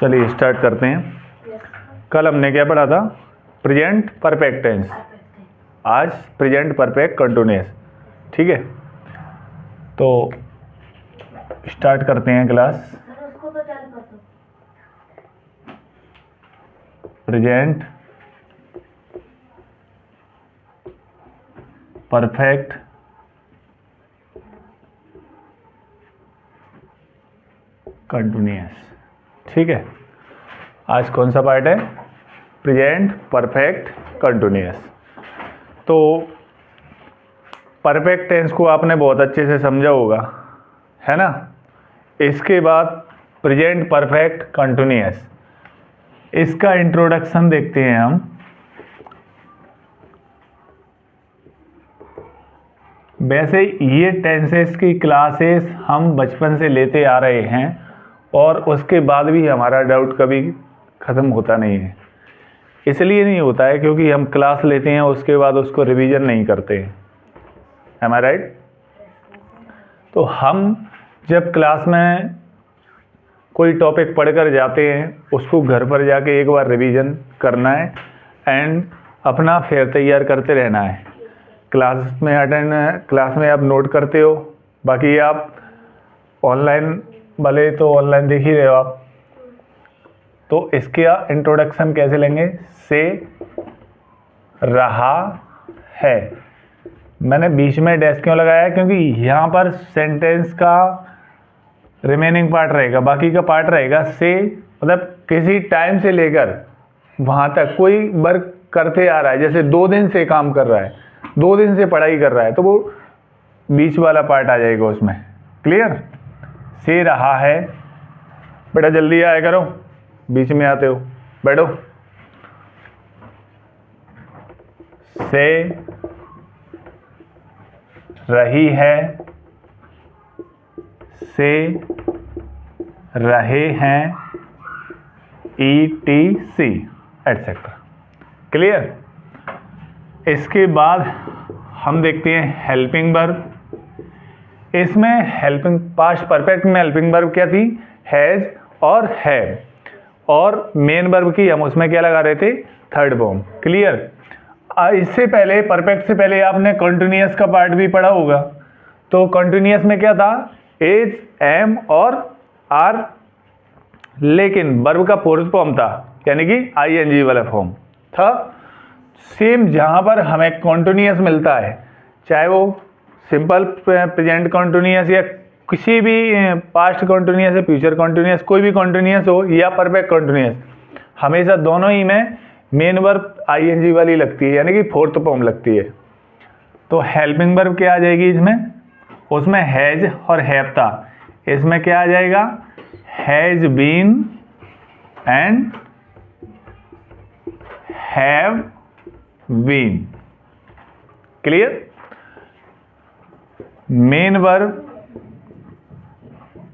चलिए स्टार्ट करते हैं। कल हमने क्या पढ़ा था? Present perfect tense. आज प्रेजेंट परफेक्ट कंटिन्यूअस। ठीक है, तो स्टार्ट करते हैं क्लास। Present perfect continuous. ठीक है, आज कौन सा पार्ट है? Present perfect continuous. तो परफेक्ट टेंस को आपने बहुत अच्छे से समझा होगा, है ना। इसके बाद प्रेजेंट परफेक्ट कंटिन्यूअस, इसका इंट्रोडक्शन देखते हैं हम। वैसे ये टेंसेस की क्लासेस हम बचपन से लेते आ रहे हैं और उसके बाद भी हमारा डाउट कभी ख़त्म होता नहीं है। इसलिए नहीं होता है क्योंकि हम क्लास लेते हैं उसके बाद उसको रिवीजन नहीं करते हैं। एम आई राइट? तो हम जब क्लास में कोई टॉपिक पढ़कर जाते हैं उसको घर पर जाके एक बार रिवीजन करना है एंड अपना फेर तैयार करते रहना है। क्लास में आप नोट करते हो, बाकी आप ऑनलाइन भले तो ऑनलाइन देख ही रहे हो आप। तो इसके इंट्रोडक्शन कैसे लेंगे? से रहा है। मैंने बीच में डैश क्यों लगाया? क्योंकि यहाँ पर सेंटेंस का रिमेनिंग पार्ट रहेगा, बाकी का पार्ट रहेगा से, मतलब किसी टाइम से लेकर वहाँ तक कोई वर्क करते आ रहा है, जैसे 2 दिन से काम कर रहा है, 2 दिन से पढ़ाई कर रहा है, तो वो बीच वाला पार्ट आ जाएगा उसमें। क्लियर? से रहा है। बेटा जल्दी आया करो, बीच में आते हो, बैठो। से रही है, से रहे हैं, ETC एटसेट्रा। क्लियर? इसके बाद हम देखते हैं हेल्पिंग वर्ब। इसमें हेल्पिंग पास्ट परफेक्ट में हेल्पिंग वर्ब क्या थी? हैज और हैव, और मेन वर्ब की हम उसमें क्या लगा रहे थे? Third form. क्लियर? इससे पहले परफेक्ट से पहले आपने कंटिन्यूअस का पार्ट भी पढ़ा होगा। तो कंटिन्यूअस में क्या था? एज, एम और आर, लेकिन वर्ब का फोर्थ फॉर्म था, यानी कि ING वाला फॉर्म था। सेम जहां पर हमें कंटिन्यूअस मिलता है, चाहे वो सिंपल प्रेजेंट कंटिन्यूअस या किसी भी पास्ट कंटिन्यूअस या फ्यूचर कंटिन्यूअस, कोई भी कंटिन्यूअस हो या परफेक्ट कंटिन्यूअस, हमेशा दोनों ही में मेन वर्ब ING वाली लगती है, यानी कि फोर्थ फॉर्म लगती है। तो हेल्पिंग वर्ब क्या आ जाएगी इसमें? उसमें हैज और हैव था, इसमें क्या आ जाएगा? Has been and have been. Clear? Main verb,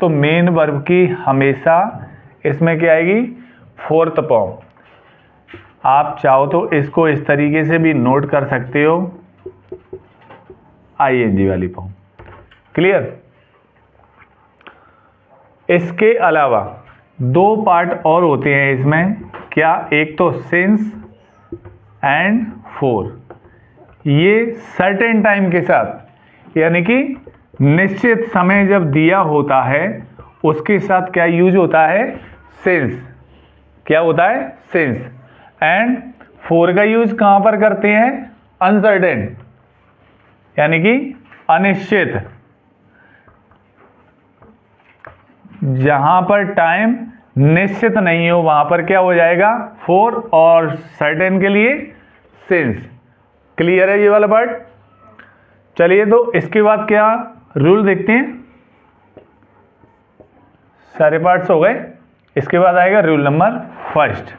तो मेन वर्ब की हमेशा इसमें क्या आएगी? Fourth form. आप चाहो तो इसको इस तरीके से भी नोट कर सकते हो, ING वाली फॉर्म। क्लियर? इसके अलावा 2 पार्ट और होते हैं इसमें। क्या? एक तो सिंस एंड फोर। ये सर्टेन टाइम के साथ, यानी कि निश्चित समय जब दिया होता है उसके साथ क्या यूज होता है? सिंस। क्या होता है? सिंस। एंड फोर का यूज कहां पर करते हैं? अनसर्टेन, यानी कि अनिश्चित। जहां पर टाइम निश्चित नहीं हो वहां पर क्या हो जाएगा? फोर, और सर्टेन के लिए सिंस। क्लियर है ये वाला पार्ट? चलिए, तो इसके बाद क्या रूल देखते हैं। सारे पार्ट्स हो गए। इसके बाद आएगा रूल नंबर फर्स्ट,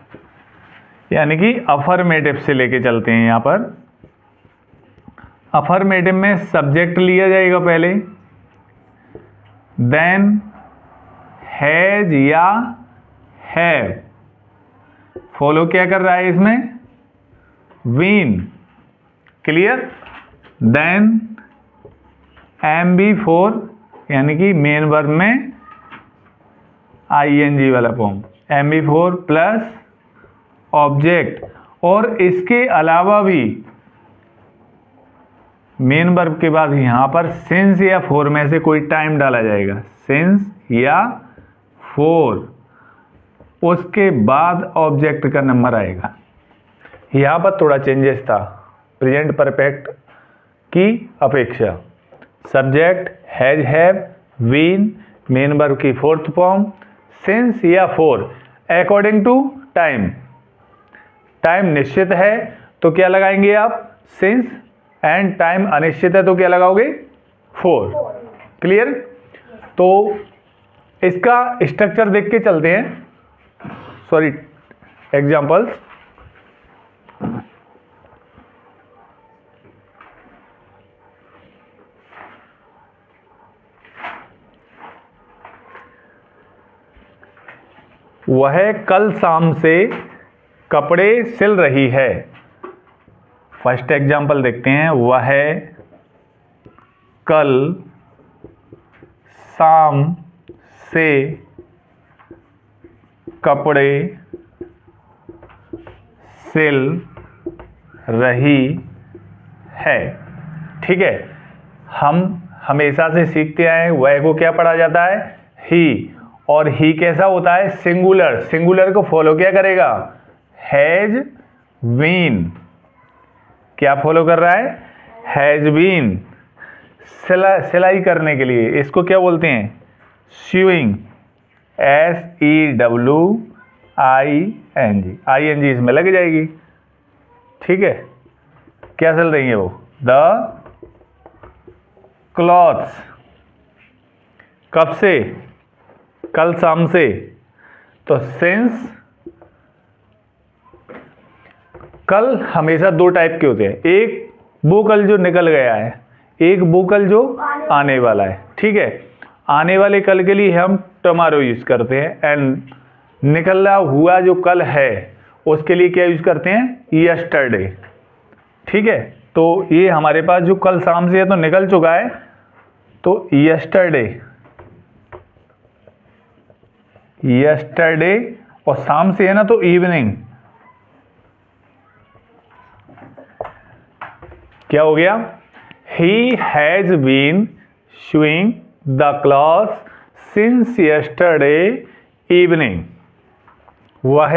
यानी कि अफर्मेटिव से लेके चलते हैं। यहां पर अफर्मेटिव में सब्जेक्ट लिया जाएगा पहले, देन हैज या हैव। फॉलो क्या कर रहा है इसमें? बीन। क्लियर? देन MB4, यानी कि मेन वर्ब में ING वाला फॉर्म। MB4 प्लस ऑब्जेक्ट, और इसके अलावा भी मेन वर्ब के बाद यहाँ पर सिंस या फॉर में से कोई टाइम डाला जाएगा, सिंस या फॉर, उसके बाद ऑब्जेक्ट का नंबर आएगा। यहाँ पर थोड़ा चेंजेस था प्रेजेंट परफेक्ट की अपेक्षा। Subject has, have, been, main verb की फोर्थ फॉर्म, सिंस या for, according to time. Time निश्चित है तो क्या लगाएंगे आप, सिंस, एंड टाइम अनिश्चित है तो क्या लगाओगे, फॉर। क्लियर। तो इसका स्ट्रक्चर देख के चलते हैं, सॉरी एग्जांपल्स। वह कल शाम से कपड़े सिल रही है। फर्स्ट एग्जांपल देखते हैं, वह कल शाम से कपड़े सिल रही है। ठीक है, हम हमेशा से सीखते आए वह को क्या पढ़ा जाता है, ही, और ही कैसा होता है, सिंगुलर। सिंगुलर को फॉलो क्या करेगा, हैज बीन। क्या फॉलो कर रहा है, हैज बीन। सिलाई करने के लिए इसको क्या बोलते हैं, स्यूइंग, SEWING, ING इसमें लग जाएगी। ठीक है, क्या सिल रही है वो, द क्लॉथ्स। कब से, कल शाम से, तो सिंस। कल हमेशा दो टाइप के होते हैं, एक वो कल जो निकल गया है, एक वो कल जो आने वाला है। ठीक है, आने वाले कल के लिए हम टुमारो यूज करते हैं, एंड निकला हुआ जो कल है उसके लिए क्या यूज करते हैं, यस्टरडे। ठीक है, तो ये हमारे पास जो कल शाम से है तो निकल चुका है, तो यस्टरडे, यस्टरडे, और शाम से है ना तो इवनिंग। क्या हो गया, he has been sewing the cloth since yesterday evening. वह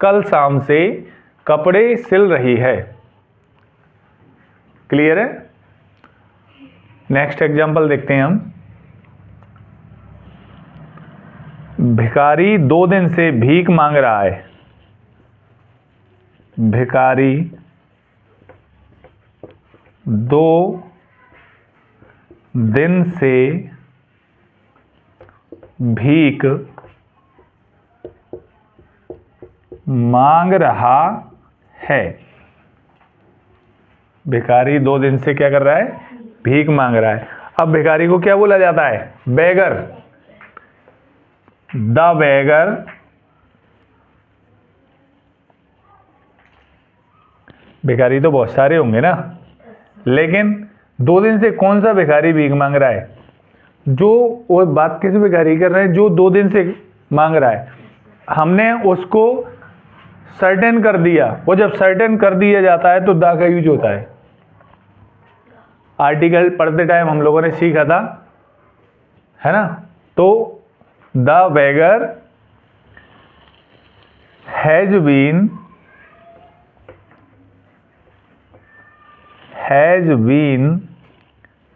कल शाम से कपड़े सिल रही है। क्लियर है। नेक्स्ट एग्जांपल देखते हैं हम। भिखारी 2 दिन से भीख मांग रहा है। भिखारी 2 दिन से भीख मांग रहा है। भिखारी 2 दिन से क्या कर रहा है, भीख मांग रहा है। अब भिखारी को क्या बोला जाता है, बेगर। द बेगर, भिखारी तो बहुत सारे होंगे ना, लेकिन 2 दिन से कौन सा भिखारी भीख मांग रहा है, जो, वो बात किस भिखारी कर रहे हैं, जो 2 दिन से मांग रहा है। हमने उसको सर्टेन कर दिया, वो जब सर्टेन कर दिया जाता है तो द का यूज होता है। आर्टिकल पढ़ते टाइम हम लोगों ने सीखा था, है ना। तो the beggar has been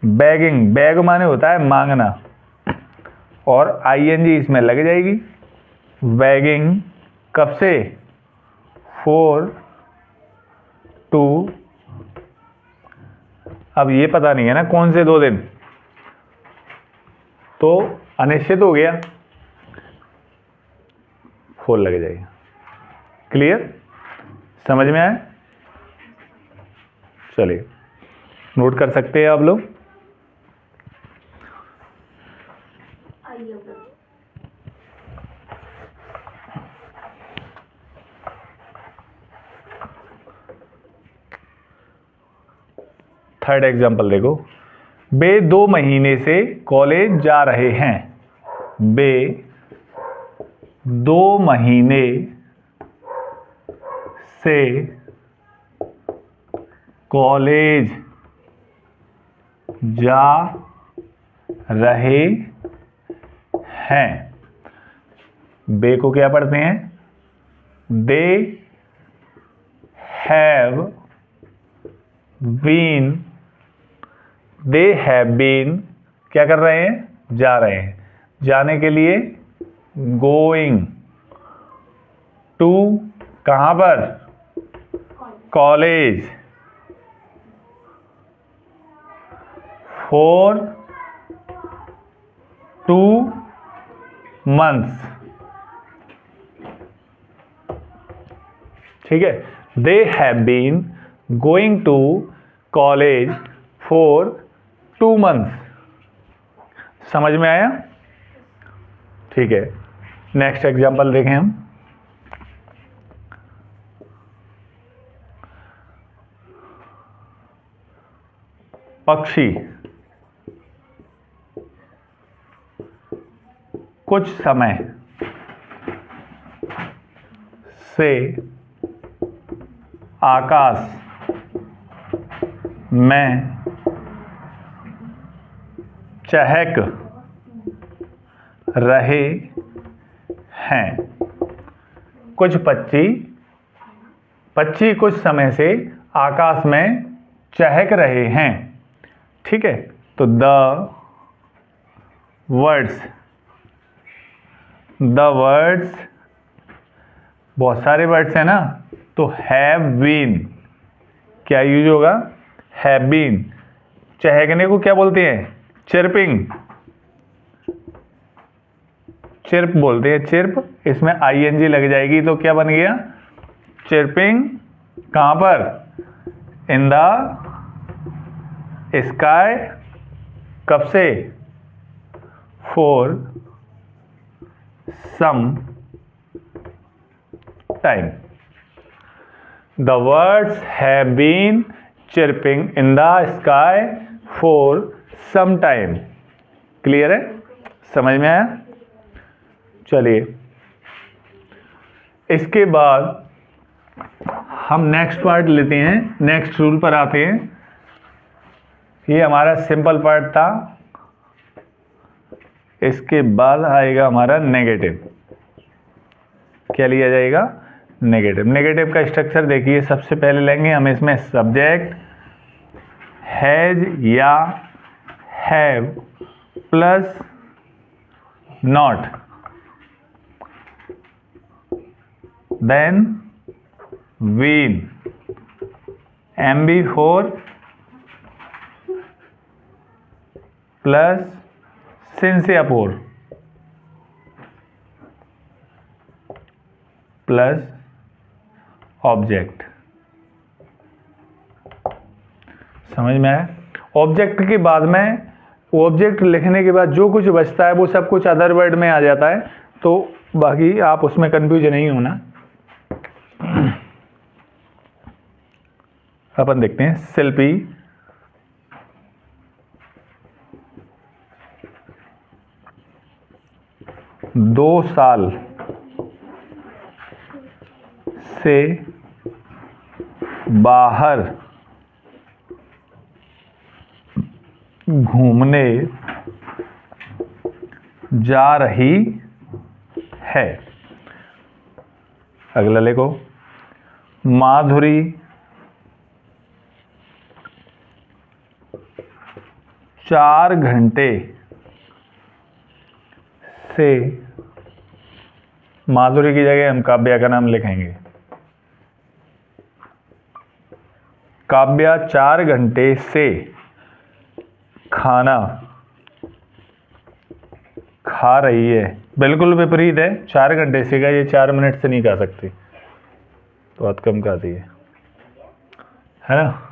begging. Beg माने होता है मांगना, और ING इसमें लग जाएगी। बेगिंग कब से, फॉर, टू। अब ये पता नहीं है ना कौन से 2 दिन, तो अनिश्चित हो गया, फॉर लग जाएगा। क्लियर, समझ में आया। चलिए नोट कर सकते हैं आप लोग। थर्ड एग्जाम्पल देखो। वे 2 महीने से कॉलेज जा रहे हैं। वे 2 महीने से कॉलेज जा रहे हैं। बे को क्या पढ़ते हैं? They have been, they have been क्या कर रहे हैं? जा रहे हैं। जाने के लिए गोइंग टू, कहां पर? कॉलेज। फॉर 2 months, ठीक है। They have been going to college for 2 months। समझ में आया? ठीक है, नेक्स्ट एग्जाम्पल देखें हम। पक्षी कुछ समय से आकाश में चहक रहे हैं। कुछ पक्षी कुछ समय से आकाश में चहक रहे हैं, ठीक है। तो द वर्ड्स बहुत सारे वर्ड्स हैं ना, तो हैव बीन क्या यूज होगा? Have been. चहकने को क्या बोलते हैं? चिर्पिंग, चिर्प बोलते हैं, चिर्प। इसमें ing लग जाएगी तो क्या बन गया? चिर्पिंग। कहां पर? In the sky. कब से? For some time. The words have been chirping in the sky for some time. Clear है? समझ में आया? चलिए, इसके बाद हम नेक्स्ट पार्ट लेते हैं, नेक्स्ट रूल पर आते हैं। ये हमारा सिंपल पार्ट था। इसके बाद आएगा हमारा नेगेटिव। क्या लिया जाएगा? नेगेटिव। नेगेटिव का स्ट्रक्चर देखिए, सबसे पहले लेंगे हम इसमें सब्जेक्ट हैज या have plus not, then been, MB4 plus since या पोर प्लस ऑब्जेक्ट। समझ में आया? ऑब्जेक्ट के बाद में, ऑब्जेक्ट लिखने के बाद जो कुछ बचता है वो सब कुछ अदर वर्ड में आ जाता है, तो बाकी आप उसमें कंफ्यूज नहीं होना। अपन देखते हैं। शिल्पी 2 साल से बाहर घूमने जा रही है। अगला लिखो। माधुरी 4 घंटे से, माधुरी की जगह हम काव्या का नाम लिखेंगे। काव्या 4 घंटे से खाना खा रही है। बिल्कुल विपरीत है, 4 घंटे से का, ये 4 मिनट से नहीं खा सकती, तो बहुत कम खाती है ना।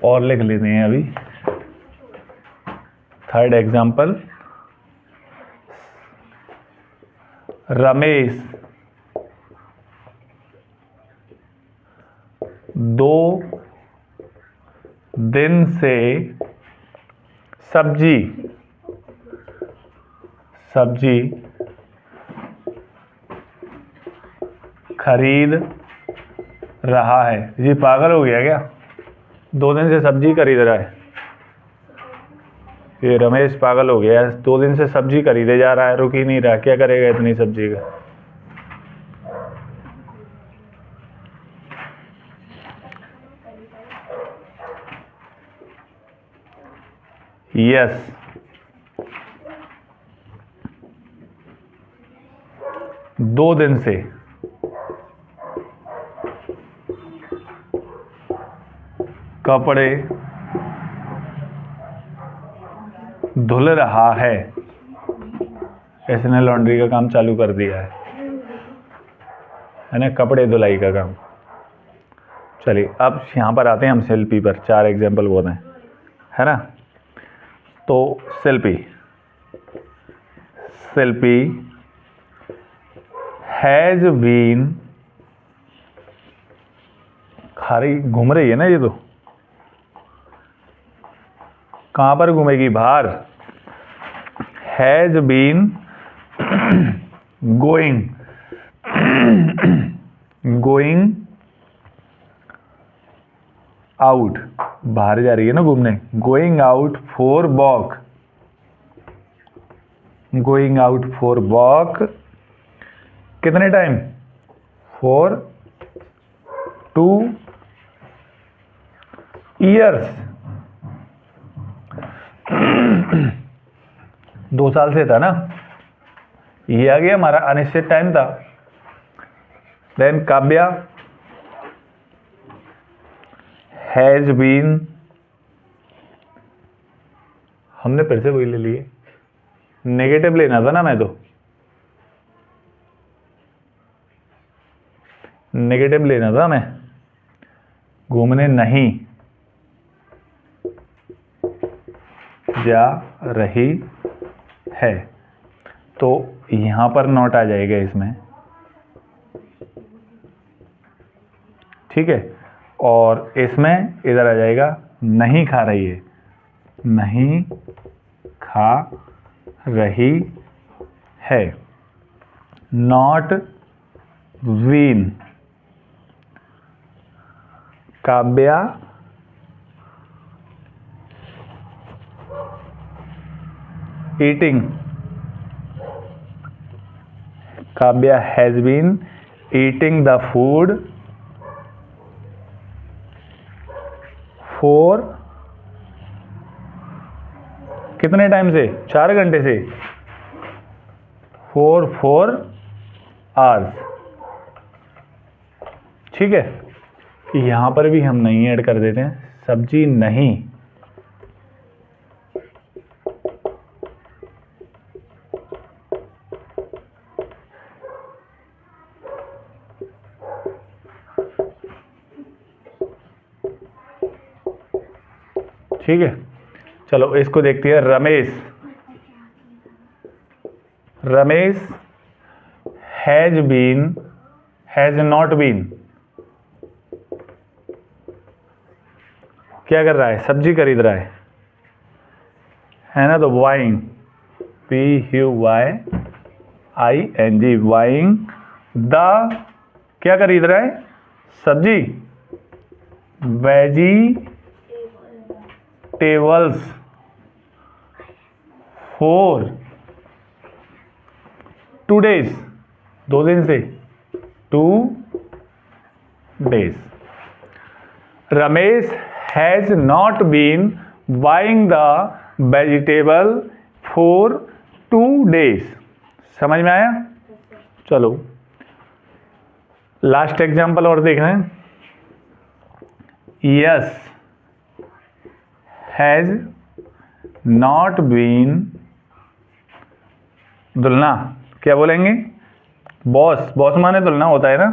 और लिख लेते हैं अभी। थर्ड एग्जाम्पल, रमेश 2 दिन से सब्जी खरीद रहा है। ये पागल हो गया क्या? 2 दिन से सब्जी खरीद रहा है। ये रमेश पागल हो गया है, 2 दिन से सब्जी खरीदे जा रहा है, रुक ही नहीं रहा। क्या करेगा इतनी सब्जी का? यस, दो दिन से कपड़े धुल रहा है। इसने लॉन्ड्री का काम चालू कर दिया है ना, कपड़े धुलाई का काम। चलिए अब यहाँ पर आते हैं हम शिल्पी पर। 4 एग्जाम्पल बोलते हैं, है ना। तो शिल्पी हैज बीन, खारी घूम रही है ना ये, तो कहाँ पर घूमेगी? बाहर। हैज बीन गोइंग आउट, बाहर जा रही है ना घूमने। गोइंग आउट फॉर वॉक, कितने टाइम? फॉर 2 years, 2 साल से था ना। ये आ गया हमारा अनिश्चित टाइम था। देन काव्या हैज बीन, हमने फिर से वही ले लिए, नेगेटिव लेना था ना, मैं तो नेगेटिव लेना था मैं। घूमने नहीं जा रही है, तो यहां पर नॉट आ जाएगा इसमें, ठीक है। और इसमें इधर आ जाएगा नहीं खा रही है, नहीं खा रही है। Not been, Kavya eating, Kavya has been eating the food for, कितने टाइम से? 4 घंटे से। फॉर 4 hours, ठीक है। यहां पर भी हम नहीं ऐड कर देते हैं, सब्जी नहीं। ठीक है, चलो इसको देखते हैं। रमेश हैज नॉट बीन, क्या कर रहा है? सब्जी खरीद रहा है ना। तो बाइंग, PUYING, बाइंग द, क्या खरीद रहा है? सब्जी। वेजिटेबल्स फॉर 2 days, 2 दिन से, 2 days। Ramesh has not been buying the vegetable for 2 days। समझ में आया? चलो लास्ट एग्जाम्पल और देख रहे हैं। यस हैज नॉट बीन, धुलना क्या बोलेंगे? बॉस माने धुलना होता है ना,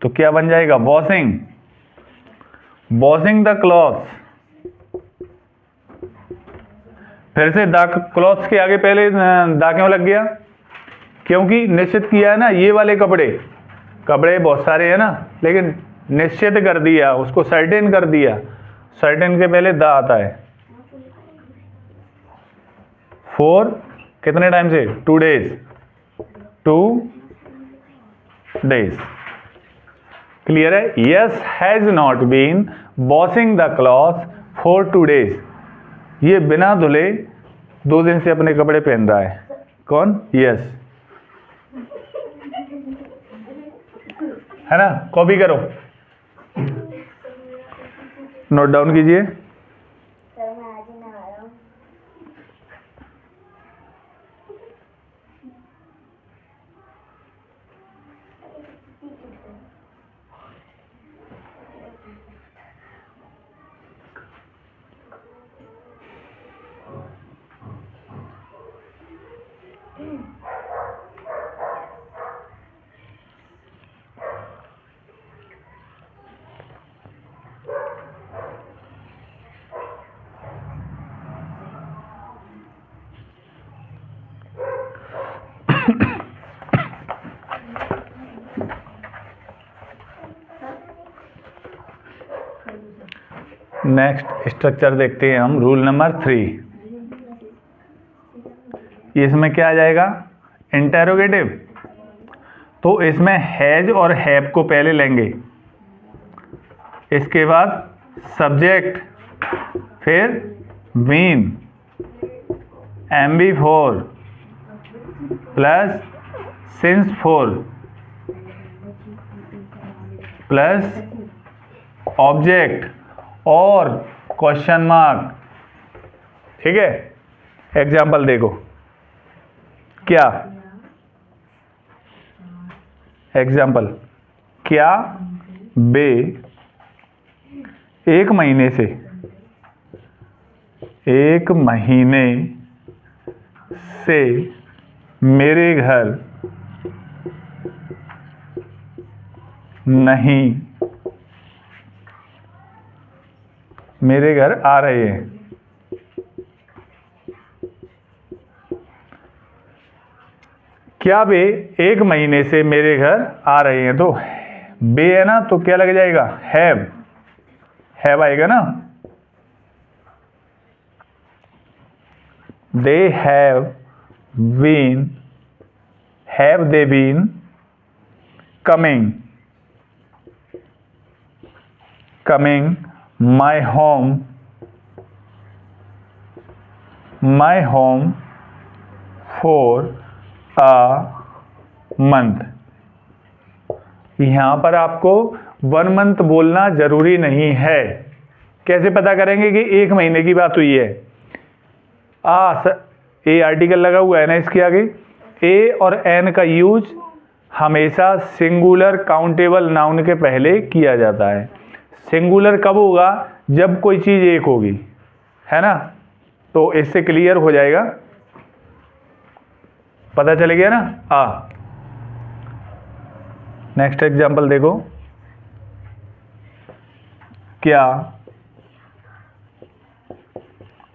तो क्या बन जाएगा? Washing the clothes. फिर से क्लॉथ्स के आगे पहले दा क्यों लग गया? क्योंकि निश्चित किया है ना, ये वाले कपड़े बहुत सारे हैं ना, लेकिन निश्चित कर दिया, उसको सर्टेन कर दिया। सर्टेन के पहले दा आता है। फॉर कितने टाइम से? 2 days, 2 days. क्लियर है? Yes has not been washing the cloth for 2 days. ये बिना धुले 2 दिन से अपने कपड़े पहन रहा है. कौन? यस. है ना? कॉपी करो, नोट डाउन कीजिए. नेक्स्ट स्ट्रक्चर देखते हैं हम. Rule number 3. इसमें क्या आ जाएगा? इंटेरोगेटिव. तो इसमें हैज और हैव को पहले लेंगे, इसके बाद सब्जेक्ट, फिर been, MB4 plus since 4 plus object और क्वेश्चन मार्क. ठीक है? एग्जाम्पल देखो. क्या एग्जाम्पल? क्या बे 1 महीने से मेरे घर आ रहे हैं. क्या वे 1 महीने से मेरे घर आ रहे हैं? तो बे है ना, तो क्या लग जाएगा? हैव आएगा ना. Have they been coming my home for a month. यहां पर आपको 1 मंथ बोलना जरूरी नहीं है. कैसे पता करेंगे कि 1 महीने की बात हुई है? ए आर्टिकल लगा हुआ है ना इसके आगे. ए और एन का यूज हमेशा सिंगुलर काउंटेबल नाउन के पहले किया जाता है. सिंगुलर कब होगा? जब कोई चीज एक होगी, है ना. तो इससे क्लियर हो जाएगा, पता चल गया ना. नेक्स्ट एग्जांपल देखो. क्या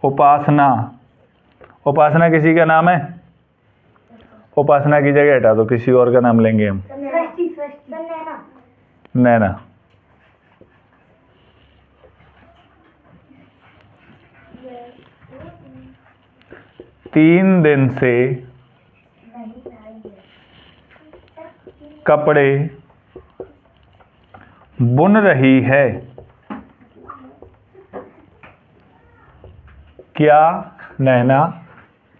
उपासना किसी का नाम है? उपासना की जगह हटा दो, किसी और का नाम लेंगे हम. नैना. तीन दिन से कपड़े बुन रही है. क्या नैना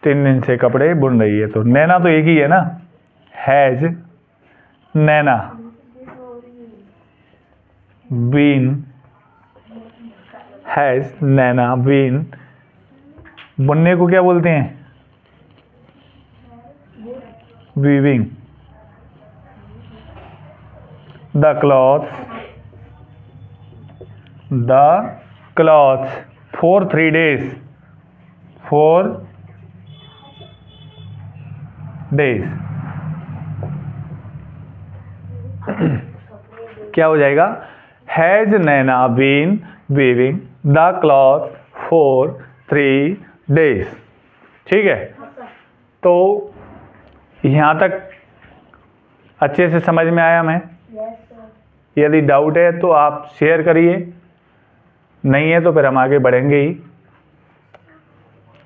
3 दिन से कपड़े बुन रही है? तो नैना तो एक ही है ना. Has Naina been. बुनने को क्या बोलते हैं? Weaving. The clothes for 3 days. क्या हो जाएगा? Has Naina been weaving the cloth for 3 days. ठीक है? तो यहाँ तक अच्छे से समझ में आया मैं? यदि डाउट है तो आप शेयर करिए, नहीं है तो फिर हम आगे बढ़ेंगे ही,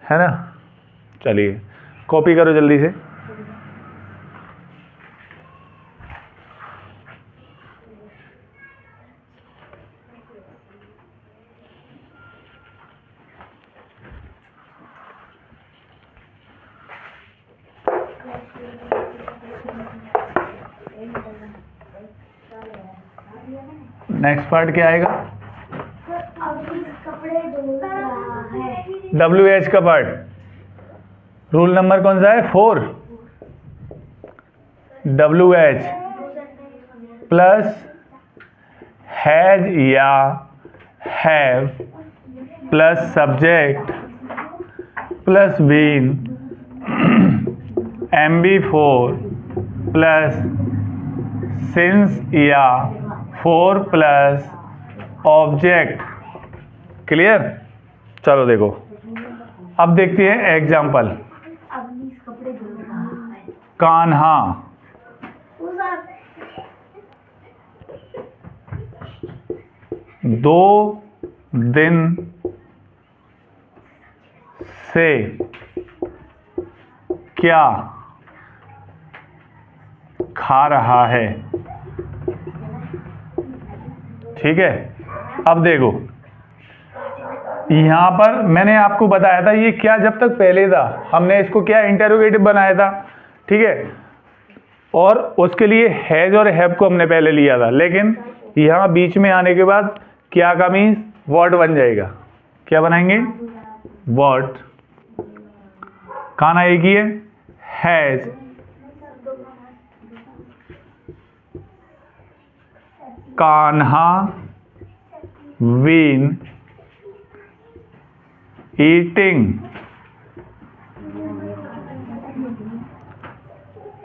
है ना. चलिए कॉपी करो जल्दी से. नेक्स्ट पार्ट क्या आएगा? कपड़े धो रहा है। WH का पार्ट रूल नंबर कौन सा है? 4। WH प्लस हैज या have plus subject plus been MB4 plus since या 4 प्लस ऑब्जेक्ट। क्लियर? चलो देखो, अब देखते हैं एग्जाम्पल। कपड़े धो रहा है। कान्हा 2 दिन से क्या खा रहा है? ठीक है, अब देखो यहां पर मैंने आपको बताया था ये क्या, जब तक पहले था हमने इसको क्या इंटेरोगेटिव बनाया था, ठीक है, और उसके लिए हैज और हैव को हमने पहले लिया था, लेकिन यहां बीच में आने के बाद क्या का मीन्स व्हाट बन जाएगा। क्या बनाएंगे? व्हाट। खाना एक ही है, has. Kanha been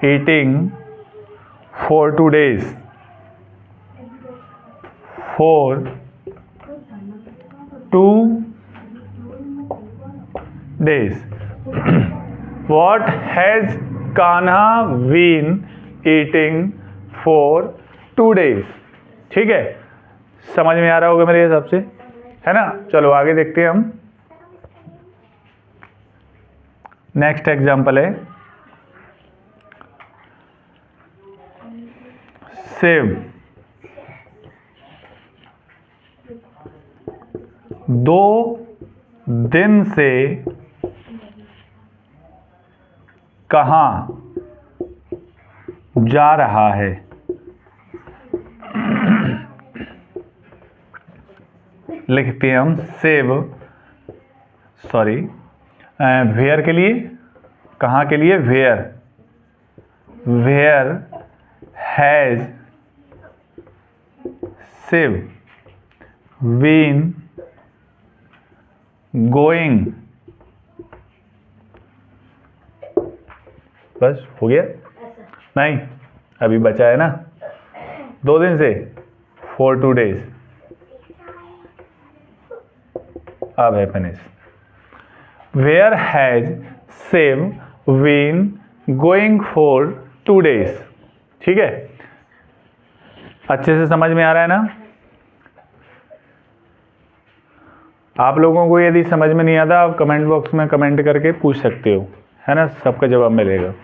eating for 2 days, for 2 days. What has Kanha been eating for 2 days? ठीक है, समझ में आ रहा होगा मेरे हिसाब से, है ना? चलो आगे देखते हैं हम। नेक्स्ट एग्जाम्पल है सेव 2 दिन से कहाँ जा रहा है? लिखते हैं हम सेव, सॉरी वेयर के लिए, कहाँ के लिए? वेयर। वेयर हैज सेव बीन गोइंग। बस हो गया? नहीं, अभी बचा है ना 2 दिन से, for 2 days। अब है finish. Where has Sam been going for 2 days? ठीक है, अच्छे से समझ में आ रहा है ना? आप लोगों को यदि समझ में नहीं आता आप कमेंट बॉक्स में कमेंट करके पूछ सकते हो, है ना? सबका जवाब मिलेगा।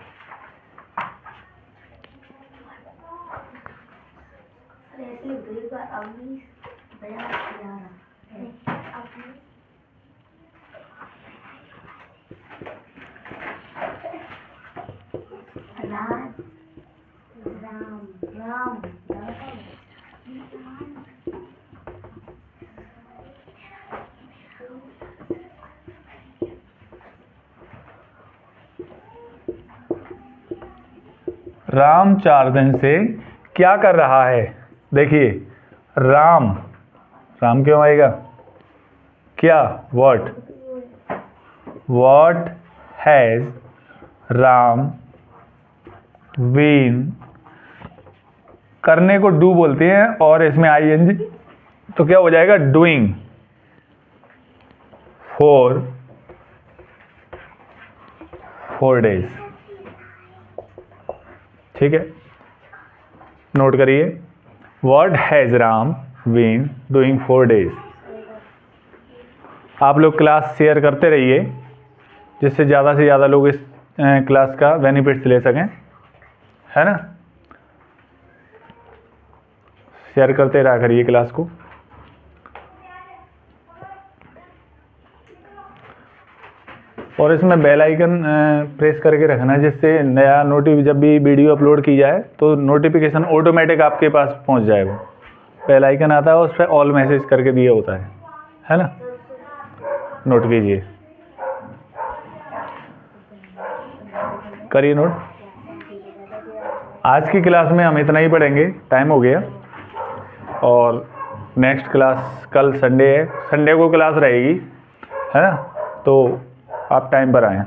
राम 4 दिन से क्या कर रहा है? देखिए राम, राम क्यों आएगा? क्या? What. What has Ram been, करने को डू बोलते हैं और इसमें ING, तो क्या हो जाएगा? Doing for 4 days। ठीक है, नोट करिए, what has Ram been doing 4 days। आप लोग क्लास शेयर करते रहिए जिससे ज़्यादा से ज़्यादा लोग इस क्लास का बेनिफिट्स ले सकें, है ना? शेयर करते रहा करिए क्लास को। और इसमें बेल आइकन प्रेस करके रखना जिससे नया जब भी वीडियो अपलोड की जाए तो नोटिफिकेशन ऑटोमेटिक आपके पास पहुंच जाएगा। बेल आइकन आता है, उस पर ऑल मैसेज करके दिया होता है ना, नोट कीजिए, करिए नोट। आज की क्लास में हम इतना ही पढ़ेंगे, टाइम हो गया। और नेक्स्ट क्लास कल संडे है, संडे को क्लास रहेगी, है ना, तो आप टाइम पर आएँ।